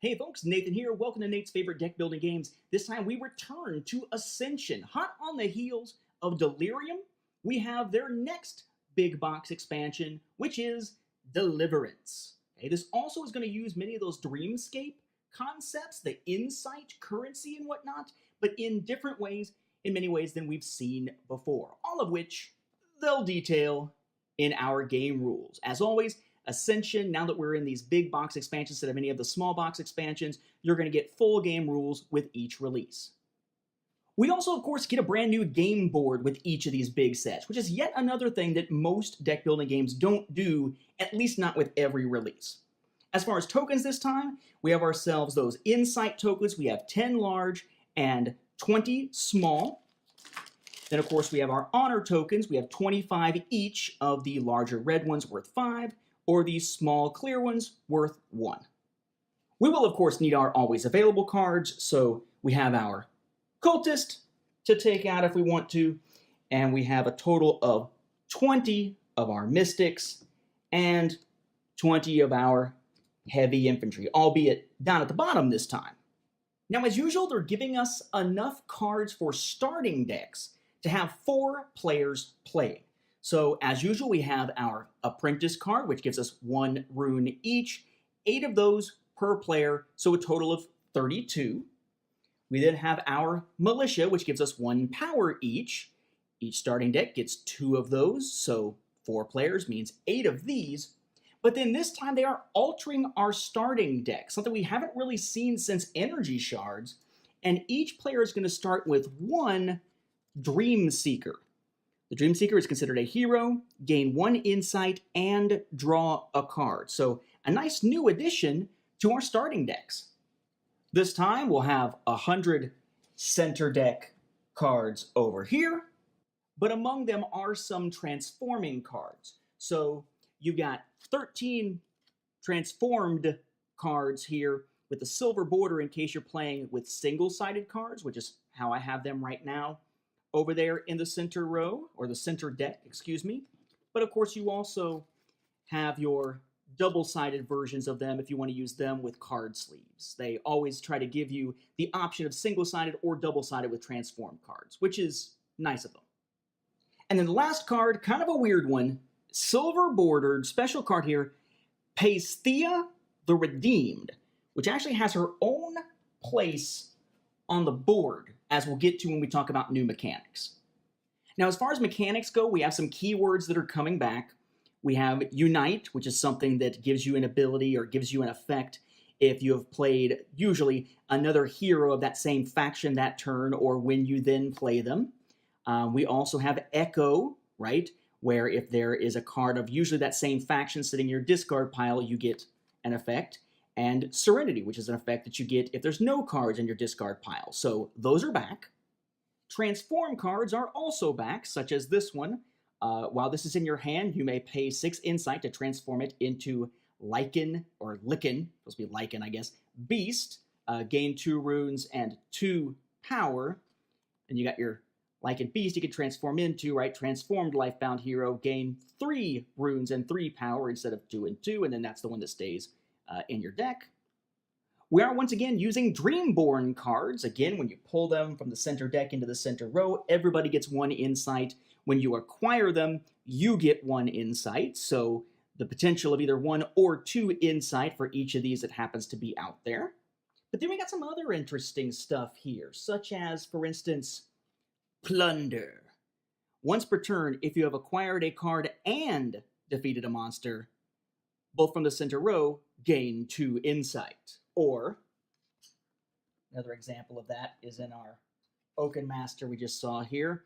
Hey folks, Nathan here. Welcome to Nate's favorite deck building games. This time we return to Ascension. Hot on the heels of Delirium, we have their next big box expansion, which is Deliverance. Okay, this also is going to use many of those Dreamscape concepts, the insight, currency, and whatnot, but in different ways, in many ways than we've seen before. All of which they'll detail in our game rules. As always, Ascension, now that we're in these big box expansions instead of any of the small box expansions, you're going to get full game rules with each release. We also, of course, get a brand new game board with each of these big sets, which is yet another thing that most deck building games don't do, at least not with every release. As far as tokens this time, we have ourselves those Insight tokens. We have 10 large and 20 small. Then, of course, we have our Honor tokens. We have 25 each of the larger red ones worth 5, or these small clear ones worth 1. We will, of course, need our always available cards, so we have our Cultist to take out if we want to, and we have a total of 20 of our Mystics and 20 of our Heavy Infantry, albeit down at the bottom this time. Now, as usual, they're giving us enough cards for starting decks to have 4 players playing. So, as usual, we have our Apprentice card, which gives us 1 rune each, 8 of those per player, so a total of 32. We then have our Militia, which gives us 1 power each. Each starting deck gets 2 of those, so 4 players means 8 of these. But then this time they are altering our starting deck, something we haven't really seen since Energy Shards, and each player is going to start with 1 Dream Seeker. The Dream Seeker is considered a hero, gain 1 insight, and draw a card. So a nice new addition to our starting decks. This time we'll have 100 center deck cards over here, but among them are some transforming cards. So you've got 13 transformed cards here with the silver border in case you're playing with single-sided cards, which is how I have them right now over there in the center row, or the center deck, excuse me. But of course you also have your double-sided versions of them if you want to use them with card sleeves. They always try to give you the option of single-sided or double-sided with transformed cards, which is nice of them. And then the last card, kind of a weird one, silver-bordered special card here, Paesthea the Redeemed, which actually has her own place on the board, as we'll get to when we talk about new mechanics. Now, as far as mechanics go, we have some keywords that are coming back. We have Unite, which is something that gives you an ability or gives you an effect if you have played, usually, another hero of that same faction that turn, or when you then play them. We also have Echo, right, where if there is a card of usually that same faction sitting in your discard pile, you get an effect. And Serenity, which is an effect that you get if there's no cards in your discard pile. So those are back. Transform cards are also back, such as this one. While this is in your hand, you may pay 6 insight to transform it into Lycan, or Lycan, supposed to be Lycan, I guess, Beast. Gain 2 runes and 2 power. And you got your Lycan Beast you can transform into, right? Transformed Lifebound Hero, gain 3 runes and 3 power instead of 2 and 2, and then that's the one that stays in your deck. We are once again using Dreamborn cards. Again, when you pull them from the center deck into the center row, everybody gets 1 insight. When you acquire them, you get 1 insight. So the potential of either 1 or 2 insight for each of these that happens to be out there. But then we got some other interesting stuff here, such as, for instance, Plunder. Once per turn, if you have acquired a card and defeated a monster, both from the center row, gain 2 insight. Or, another example of that is in our Oaken Master we just saw here.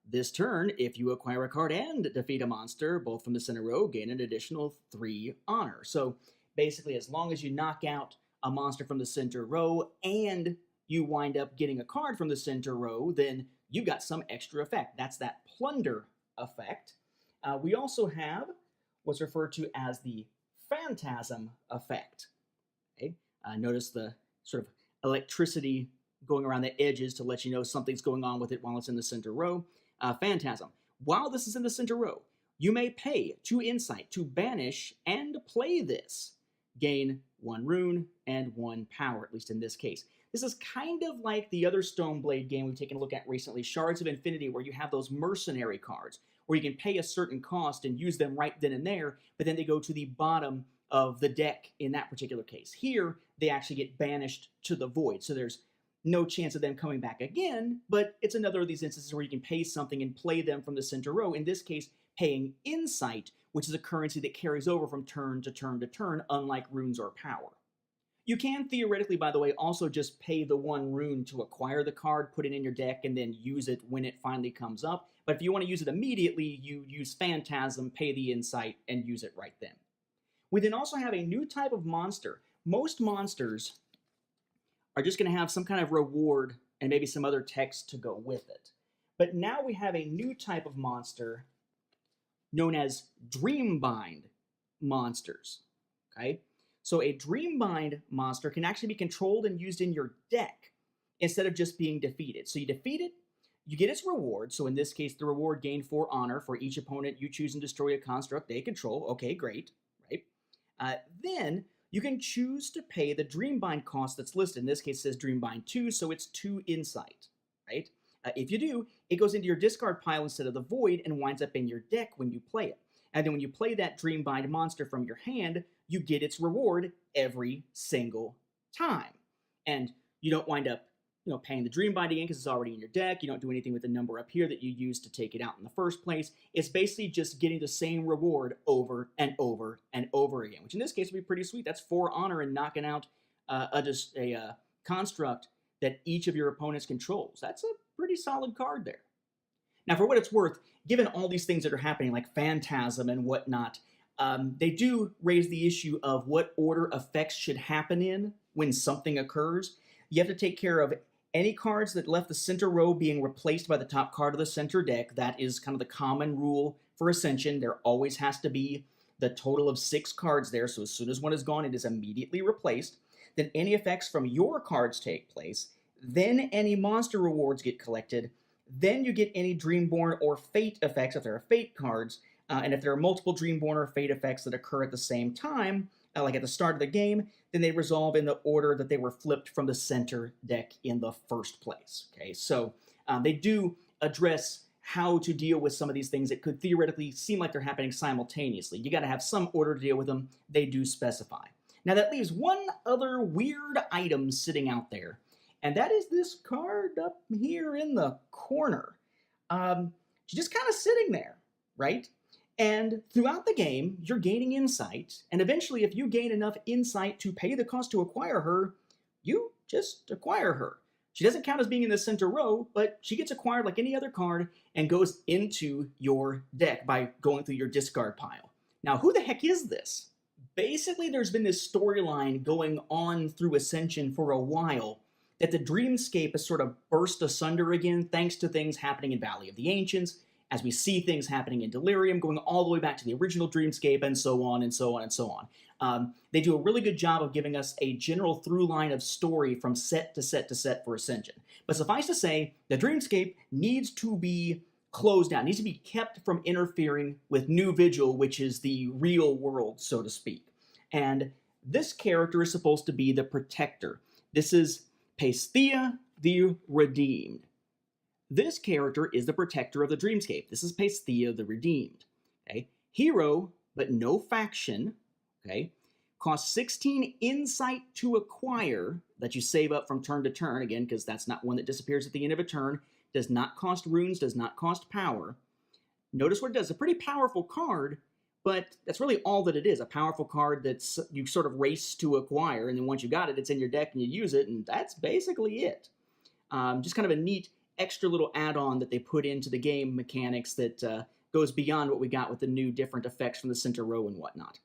This turn, if you acquire a card and defeat a monster, both from the center row, gain an additional 3 honor. So basically, as long as you knock out a monster from the center row and you wind up getting a card from the center row, then you got some extra effect. That's that Plunder effect. We also have what's referred to as the Phantasm Effect. Okay? Notice the sort of electricity going around the edges to let you know something's going on with it while it's in the center row. Phantasm. While this is in the center row, you may pay 2 insight to banish and play this. Gain 1 rune, and 1 power, at least in this case. This is kind of like the other Stoneblade game we've taken a look at recently, Shards of Infinity, where you have those mercenary cards, where you can pay a certain cost and use them right then and there, but then they go to the bottom of the deck in that particular case. Here, they actually get banished to the void, so there's no chance of them coming back again, but it's another of these instances where you can pay something and play them from the center row, in this case, paying Insight, which is a currency that carries over from turn to turn to turn, unlike runes or power. You can theoretically, by the way, also just pay the 1 rune to acquire the card, put it in your deck, and then use it when it finally comes up. But if you want to use it immediately, you use Phantasm, pay the Insight, and use it right then. We then also have a new type of monster. Most monsters are just going to have some kind of reward and maybe some other text to go with it. But now we have a new type of monster known as Dreambind monsters. Okay? So a Dreambind monster can actually be controlled and used in your deck instead of just being defeated. So you defeat it, you get its reward. So in this case, the reward gained 4 honor for each opponent you choose and destroy a construct they control. Okay, great, right? Then you can choose to pay the Dreambind cost that's listed. In this case, it says Dreambind 2, so it's 2 Insight, right? If you do, it goes into your discard pile instead of the void and winds up in your deck when you play it. And then when you play that Dreambind monster from your hand, you get its reward every single time. And you don't wind up, paying the Dreambind again because it's already in your deck. You don't do anything with the number up here that you used to take it out in the first place. It's basically just getting the same reward over and over and over again, which in this case would be pretty sweet. That's 4 honor and knocking out a construct that each of your opponents controls. That's a pretty solid card there. Now, for what it's worth, given all these things that are happening, like Phantasm and whatnot, they do raise the issue of what order effects should happen in when something occurs. You have to take care of any cards that left the center row being replaced by the top card of the center deck. That is kind of the common rule for Ascension. There always has to be the total of 6 cards there, so as soon as one is gone, it is immediately replaced. Then any effects from your cards take place. Then any monster rewards get collected. Then you get any Dreamborn or Fate effects, if there are Fate cards. And if there are multiple Dreamborn or Fate effects that occur at the same time, like at the start of the game, then they resolve in the order that they were flipped from the center deck in the first place. Okay, so they do address how to deal with some of these things that could theoretically seem like they're happening simultaneously. You got to have some order to deal with them. They do specify. Now that leaves one other weird item sitting out there, and that is this card up here in the corner. She's just kind of sitting there, right? And throughout the game, you're gaining insight, and eventually if you gain enough insight to pay the cost to acquire her, you just acquire her. She doesn't count as being in the center row, but she gets acquired like any other card and goes into your deck by going through your discard pile. Now, who the heck is this? Basically, there's been this storyline going on through Ascension for a while that the dreamscape has sort of burst asunder again thanks to things happening in Valley of the Ancients, as we see things happening in Delirium, going all the way back to the original Dreamscape, and so on, and so on, and so on. They do a really good job of giving us a general through line of story from set to set to set for Ascension. But suffice to say, the Dreamscape needs to be closed down, needs to be kept from interfering with New Vigil, which is the real world, so to speak. And this character is supposed to be the protector. This is Pasthea the Redeemed. This character is the protector of the Dreamscape. This is Pasthea the Redeemed. Okay? Hero, but no faction. Okay? Costs 16 insight to acquire that you save up from turn to turn, again, because that's not one that disappears at the end of a turn. Does not cost runes, does not cost power. Notice what it does. It's a pretty powerful card, but that's really all that it is. A powerful card that's you sort of race to acquire, and then once you got it, it's in your deck and you use it, and that's basically it. Just kind of a neat extra little add-on that they put into the game mechanics that goes beyond what we got with the new different effects from the center row and whatnot.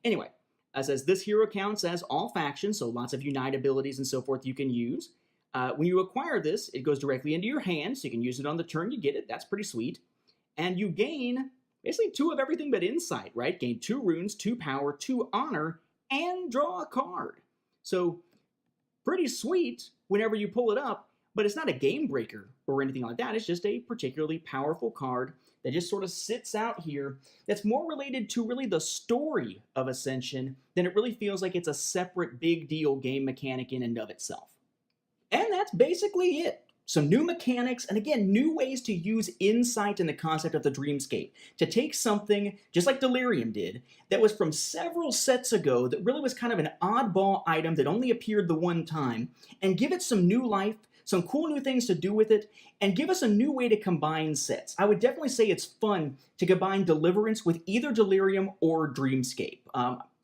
Anyway, as says, this hero counts as all factions, so lots of unite abilities and so forth you can use. When you acquire this, it goes directly into your hand, so you can use it on the turn you get it. That's pretty sweet. And you gain basically 2 of everything but insight, right? Gain 2 runes, 2 power, 2 honor, and draw a card. So pretty sweet whenever you pull it up, but it's not a game breaker or anything like that. It's just a particularly powerful card that just sort of sits out here that's more related to really the story of Ascension than it really feels like it's a separate big deal game mechanic in and of itself. And that's basically it. Some new mechanics, and again, new ways to use insight in the concept of the dreamscape. To take something, just like Delirium did, that was from several sets ago that really was kind of an oddball item that only appeared the one time, and give it some new life, some cool new things to do with it, and give us a new way to combine sets. I would definitely say it's fun to combine Deliverance with either Delirium or Dreamscape.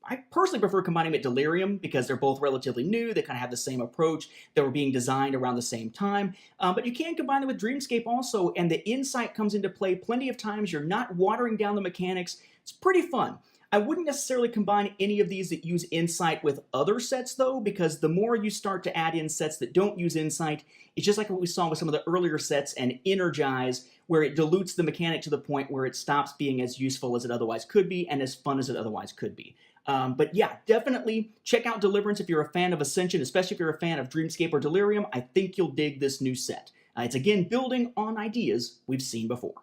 I personally prefer combining with Delirium because they're both relatively new, they kind of have the same approach, they were being designed around the same time, but you can combine them with Dreamscape also, and the insight comes into play plenty of times. You're not watering down the mechanics. It's pretty fun. I wouldn't necessarily combine any of these that use insight with other sets though, because the more you start to add in sets that don't use insight, it's just like what we saw with some of the earlier sets and Energize, where it dilutes the mechanic to the point where it stops being as useful as it otherwise could be and as fun as it otherwise could be. But yeah, definitely check out Deliverance if you're a fan of Ascension, especially if you're a fan of Dreamscape or Delirium. I think you'll dig this new set. It's again building on ideas we've seen before.